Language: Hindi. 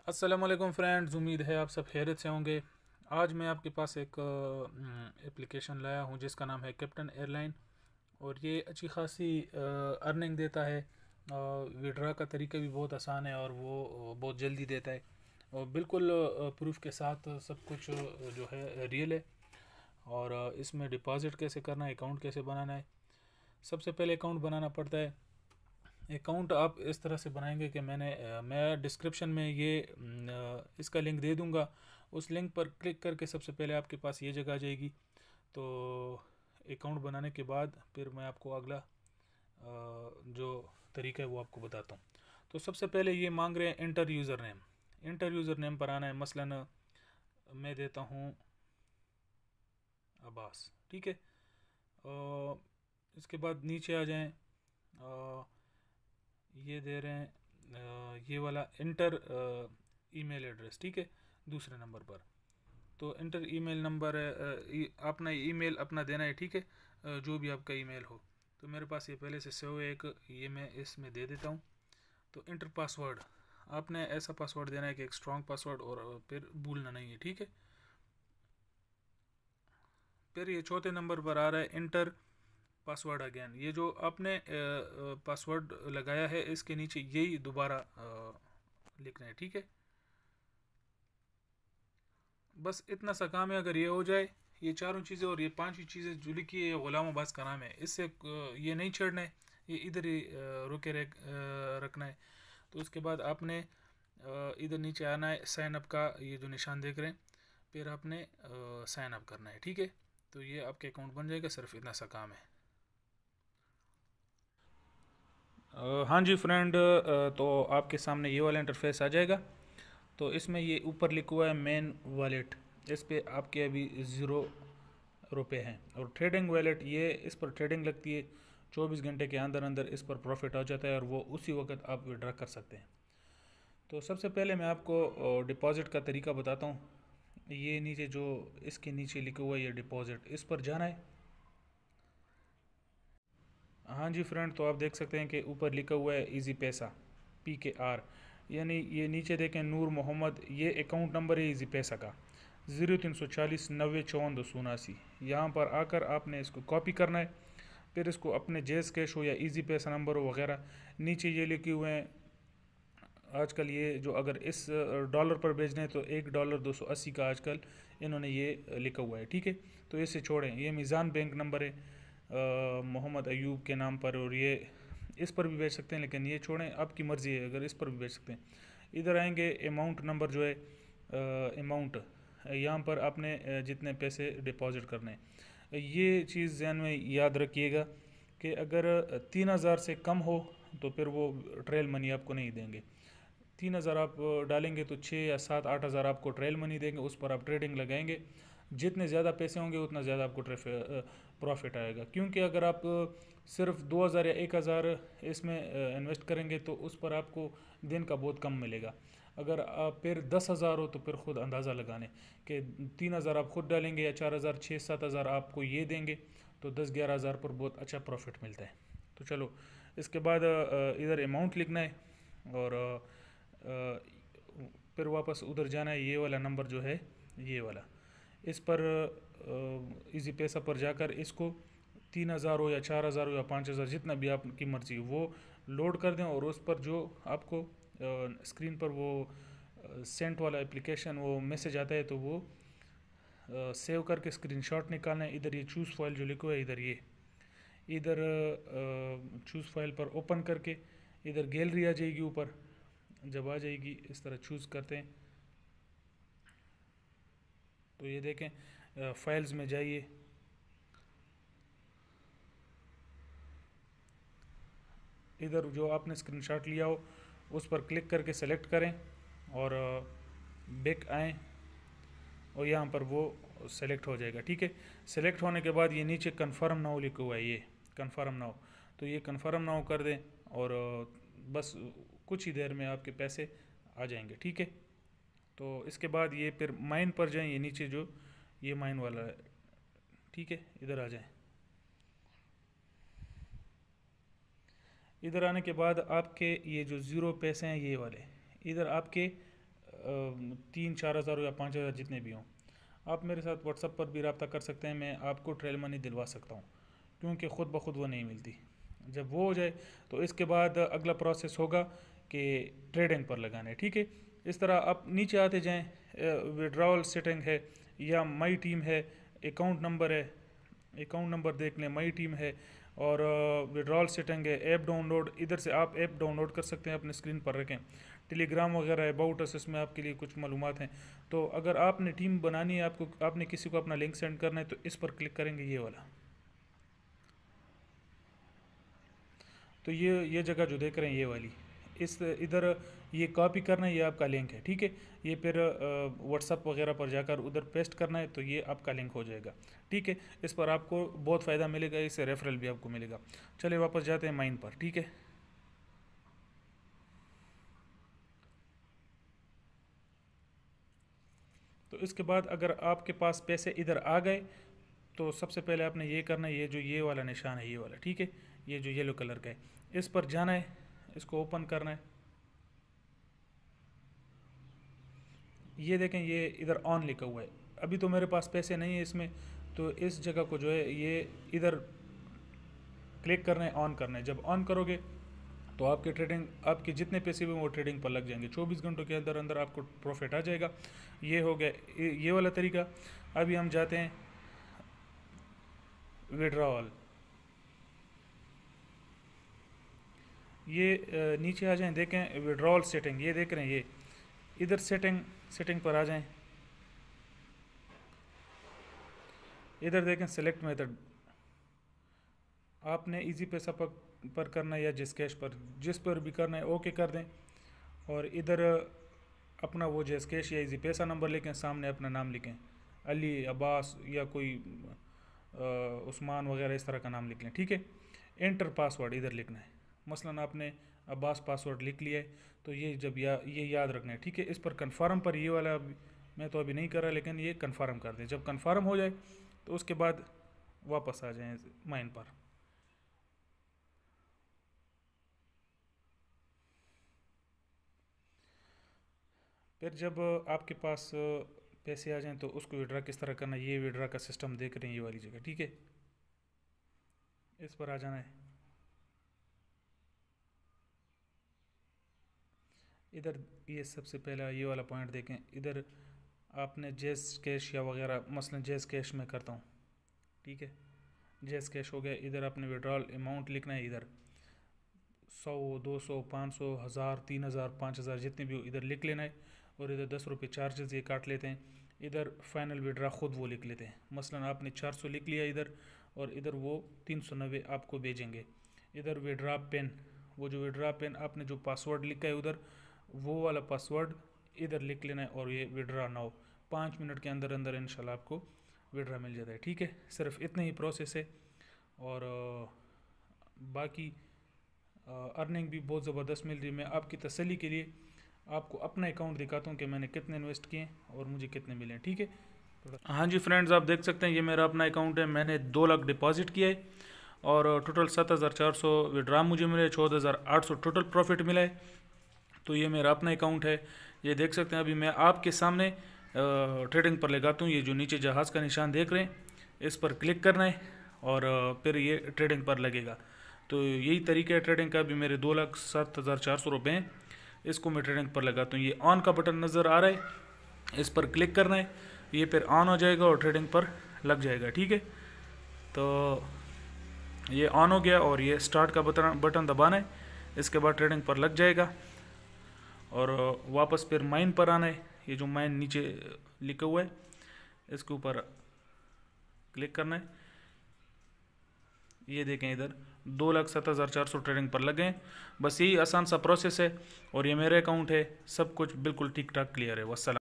अस्सलामुअलैकुम फ्रेंड्स, उम्मीद है आप सब खैरियत से होंगे। आज मैं आपके पास एक एप्लीकेशन लाया हूं जिसका नाम है कैप्टन एयरलाइन। और ये अच्छी खासी अर्निंग देता है। विड्रा का तरीका भी बहुत आसान है और वो बहुत जल्दी देता है और बिल्कुल प्रूफ के साथ सब कुछ जो है रियल है। और इसमें डिपॉज़िट कैसे करना है, अकाउंट कैसे बनाना है। सबसे पहले अकाउंट बनाना पड़ता है। अकाउंट आप इस तरह से बनाएंगे कि मैं डिस्क्रिप्शन में इसका लिंक दे दूंगा। उस लिंक पर क्लिक करके सबसे पहले आपके पास ये जगह आ जाएगी। तो अकाउंट बनाने के बाद फिर मैं आपको अगला जो तरीका है वो आपको बताता हूँ। तो सबसे पहले ये मांग रहे हैं inter user name. Inter user name पर आना है। मसलन मैं देता हूँ अब्बास, ठीक है। इसके बाद नीचे आ जाएं। ये दे रहे हैं ये वाला इंटर ईमेल एड्रेस, ठीक है, दूसरे नंबर पर। तो इंटर ईमेल नंबर अपना ईमेल अपना देना है, ठीक है। जो भी आपका ईमेल हो। तो मेरे पास ये पहले से सेव है एक, ये मैं इसमें दे देता हूँ। तो इंटर पासवर्ड, आपने ऐसा पासवर्ड देना है कि एक स्ट्रॉन्ग पासवर्ड, और फिर भूलना नहीं है, ठीक है। फिर ये चौथे नंबर पर आ रहा है इंटर पासवर्ड अगेन। ये जो आपने पासवर्ड लगाया है इसके नीचे यही दोबारा लिखना है, ठीक है। बस इतना सा काम है। अगर ये हो जाए, ये चारों चीज़ें और ये पांचवी चीज़ें जो लिखी है, ये गुलाम अब्बास का नाम है, इससे ये नहीं छेड़ना है, ये इधर ही रोके रखना है। तो उसके बाद आपने इधर नीचे आना है, साइन अप का ये जो निशान देख रहे हैं, फिर आपने साइन अप करना है, ठीक है। तो ये आपके अकाउंट बन जाएगा, सिर्फ इतना सा काम है। हाँ जी फ्रेंड, तो आपके सामने ये वाला इंटरफेस आ जाएगा। तो इसमें ये ऊपर लिखा हुआ है मेन वॉलेट, इस पे आपके अभी ₹0 हैं। और ट्रेडिंग वॉलेट, ये इस पर ट्रेडिंग लगती है, 24 घंटे के अंदर अंदर इस पर प्रॉफिट आ जाता है और वो उसी वक्त आप विड्रा कर सकते हैं। तो सबसे पहले मैं आपको डिपॉज़िट का तरीका बताता हूँ। ये नीचे जो इसके नीचे लिखा हुआ है ये डिपॉज़िट, इस पर जाना है। हाँ जी फ्रेंड, तो आप देख सकते हैं कि ऊपर लिखा हुआ है इजी पैसा, PKR। यानी ये नीचे देखें नूर मोहम्मद, ये अकाउंट नंबर है इजी पैसा का, 0340 90 54 279। यहाँ पर आकर आपने इसको कॉपी करना है। फिर इसको अपने जेस कैश हो या इजी पैसा नंबर हो वगैरह, नीचे ये लिखे हुए हैं। आजकल ये जो अगर इस डॉलर पर भेजना है तो $1 280 का आजकल इन्होंने ये लिखा हुआ है, ठीक है। तो इसे छोड़ें। ये मीज़ान बैंक नंबर है मोहम्मद अयूब के नाम पर, और ये इस पर भी भेज सकते हैं, लेकिन ये छोड़ें, आपकी मर्ज़ी है, अगर इस पर भी भेज सकते हैं। इधर आएंगे, अमाउंट नंबर जो है, अमाउंट यहाँ पर आपने जितने पैसे डिपॉज़िट करने हैं, ये चीज़ ध्यान में याद रखिएगा कि अगर 3,000 से कम हो तो फिर वो ट्रेल मनी आपको नहीं देंगे। 3,000 आप डालेंगे तो 6 या 7 8 हज़ार आपको ट्रेल मनी देंगे, उस पर आप ट्रेडिंग लगाएंगे। जितने ज़्यादा पैसे होंगे उतना ज़्यादा आपको प्रॉफिट आएगा। क्योंकि अगर आप सिर्फ 2,000 या 1,000 इसमें इन्वेस्ट करेंगे तो उस पर आपको दिन का बहुत कम मिलेगा। अगर आप फिर 10,000 हो तो फिर खुद अंदाज़ा लगाने कि 3,000 आप खुद डालेंगे या 4,000 6 7 हज़ार आपको ये देंगे, तो 10 11 हज़ार पर बहुत अच्छा प्रॉफिट मिलता है। तो चलो, इसके बाद इधर अमाउंट लिखना है और फिर वापस उधर जाना है। ये वाला नंबर जो है, ये वाला, इस पर इजी पैसा पर जाकर इसको 3,000 हो या 4,000 हो या 5,000, जितना भी आपकी मर्ज़ी वो लोड कर दें। और उस पर जो आपको स्क्रीन पर वो सेंट वाला एप्लीकेशन वो मैसेज आता है, तो वो सेव करके स्क्रीनशॉट निकालना है। इधर ये चूज़ फाइल जो लिखा हुआ है, इधर चूज़ फाइल पर ओपन करके इधर गैलरी आ जाएगी ऊपर। जब आ जाएगी इस तरह चूज़ करते हैं तो ये देखें, फाइल्स में जाइए, इधर जो आपने स्क्रीनशॉट लिया हो उस पर क्लिक करके सेलेक्ट करें और बैक आएँ और यहाँ पर वो सेलेक्ट हो जाएगा, ठीक है। सेलेक्ट होने के बाद ये नीचे कन्फर्म नाउ लिखा हुआ है, ये कन्फर्म नाउ। तो ये कन्फर्म नाउ कर दें और बस कुछ ही देर में आपके पैसे आ जाएंगे, ठीक है। तो इसके बाद ये फिर माइन पर जाएं, ये नीचे जो ये माइन वाला है, ठीक है, इधर आ जाएं। इधर आने के बाद आपके ये जो ज़ीरो पैसे हैं ये वाले, इधर आपके 3-4 हज़ार या 5 हज़ार जितने भी हों, आप मेरे साथ व्हाट्सएप पर भी रब्ता कर सकते हैं। मैं आपको ट्रेल मनी दिलवा सकता हूँ, क्योंकि ख़ुद ब खुद वो नहीं मिलती। जब वो हो जाए तो इसके बाद अगला प्रोसेस होगा कि ट्रेडिंग पर लगाना है। ठीक है, इस तरह आप नीचे आते जाएं, विड्रॉल सेटिंग है या माई टीम है, अकाउंट नंबर है, अकाउंट नंबर देख लें, माई टीम है और विड्रॉल सेटिंग है, ऐप डाउनलोड, इधर से आप ऐप डाउनलोड कर सकते हैं, अपने स्क्रीन पर रखें। टेलीग्राम वगैरह है, अबाउट अस, इसमें आपके लिए कुछ मालूमात हैं। तो अगर आपने टीम बनानी है, आपने किसी को अपना लिंक सेंड करना है, तो इस पर क्लिक करेंगे, ये वाला। तो ये जगह जो देख रहे हैं ये वाली, इस इधर ये कॉपी करना है, ये आपका लिंक है। ठीक है, ये फिर व्हाट्सअप वगैरह पर जाकर उधर पेस्ट करना है, तो ये आपका लिंक हो जाएगा। ठीक है, इस पर आपको बहुत फ़ायदा मिलेगा, इससे रेफरल भी आपको मिलेगा। चलिए वापस जाते हैं माइन पर। ठीक है, तो इसके बाद अगर आपके पास पैसे इधर आ गए तो सबसे पहले आपने ये करना है, ये जो ये वाला निशान है, ये वाला, ठीक है, ये जो येलो कलर का है, इस पर जाना है, इसको ओपन करना है। ये देखें, ये इधर ऑन लिखा हुआ है। अभी तो मेरे पास पैसे नहीं है इसमें, तो इस जगह को जो है ये इधर क्लिक करना है, ऑन करना है। जब ऑन करोगे तो आपके ट्रेडिंग, आपके जितने पैसे हुए वो ट्रेडिंग पर लग जाएंगे। 24 घंटों के अंदर अंदर आपको प्रॉफिट आ जाएगा। ये हो गया ये वाला तरीका। अभी हम जाते हैं विड्रॉल। ये नीचे आ जाएं, देखें विड्रॉल सेटिंग, ये देख रहे हैं, ये इधर सेटिंग पर आ जाएं, इधर देखें सेलेक्ट मेथड, आपने इजी पैसा पर करना है या जिस कैश पर, जिस पर भी करना है ओके कर दें। और इधर अपना वो जिस कैश या इजी पैसा नंबर लिखें, सामने अपना नाम लिखें, अली, अब्बास या कोई उस्मान वगैरह इस तरह का नाम लिख लें। ठीक है, एंटर पासवर्ड इधर लिखना है। मसलन आपने अब्बास पासवर्ड लिख लिया है, तो ये जब ये याद रखना है। ठीक है, इस पर कन्फर्म पर, ये वाला मैं तो अभी नहीं कर रहा, लेकिन ये कन्फर्म कर दें। जब कन्फर्म हो जाए तो उसके बाद वापस आ जाएं माइन पर। फिर जब आपके पास पैसे आ जाएं तो उसको विड्रा किस तरह करना है, ये विड्रा का सिस्टम देख रहे हैं, ये वाली जगह। ठीक है, इस पर आ जाना है। इधर ये सबसे पहला ये वाला पॉइंट देखें, इधर आपने जैस कैश या वगैरह, मसलन जैस कैश में करता हूँ। ठीक है, जैस कैश हो गया। इधर आपने विड्रॉल अमाउंट लिखना है, इधर 100, 200, 500, 1000, 3000, 5000 जितने भी हो इधर लिख लेना है। और इधर 10 रुपये चार्जेस ये काट लेते हैं। इधर फाइनल विड्रा ख़ुद वो लिख लेते हैं। मसलन आपने 400 लिख लिया इधर, और इधर वो 390 आपको भेजेंगे। इधर विड्रा पेन, वो जो विड्रा पेन आपने जो पासवर्ड लिखा है उधर, वो वाला पासवर्ड इधर लिख लेना है। और ये विड्रा नाउ 5 मिनट के अंदर अंदर इंशाल्लाह आपको विड्रा मिल जाता है। ठीक है, सिर्फ इतना ही प्रोसेस है। और बाकी अर्निंग भी बहुत ज़बरदस्त मिल रही है। मैं आपकी तसल्ली के लिए आपको अपना अकाउंट दिखाता हूँ कि मैंने कितने इन्वेस्ट किए और मुझे कितने मिले। ठीक है, हाँ जी फ्रेंड्स, आप देख सकते हैं ये मेरा अपना अकाउंट है। मैंने 2 लाख डिपॉजिट किया है और टोटल 7400 विड्रा मुझे मिले, 14800 टोटल प्रॉफिट मिला है। तो ये मेरा अपना अकाउंट है, ये देख सकते हैं। अभी मैं आपके सामने ट्रेडिंग पर लगाता हूँ। ये जो नीचे जहाज़ का निशान देख रहे हैं, इस पर क्लिक करना है और फिर ये ट्रेडिंग पर लगेगा। तो यही तरीका है ट्रेडिंग का। भी मेरे 2,07,400 रुपये हैं, इसको मैं ट्रेडिंग पर लगाता हूँ। ये ऑन का बटन नज़र आ रहा है, इस पर क्लिक करना है, ये फिर ऑन हो जाएगा और ट्रेडिंग पर लग जाएगा। ठीक है, तो ये ऑन हो गया और ये स्टार्ट का बटन दबाना है, इसके बाद ट्रेडिंग पर लग जाएगा। और वापस फिर माइन पर आना है। ये जो माइन नीचे लिखा हुआ है, इसके ऊपर क्लिक करना है। ये देखें, इधर 2,07,400 ट्रेडिंग पर लगे हैं। बस यही आसान सा प्रोसेस है और ये मेरा अकाउंट है। सब कुछ बिल्कुल ठीक ठाक क्लियर है। वस्सलाम।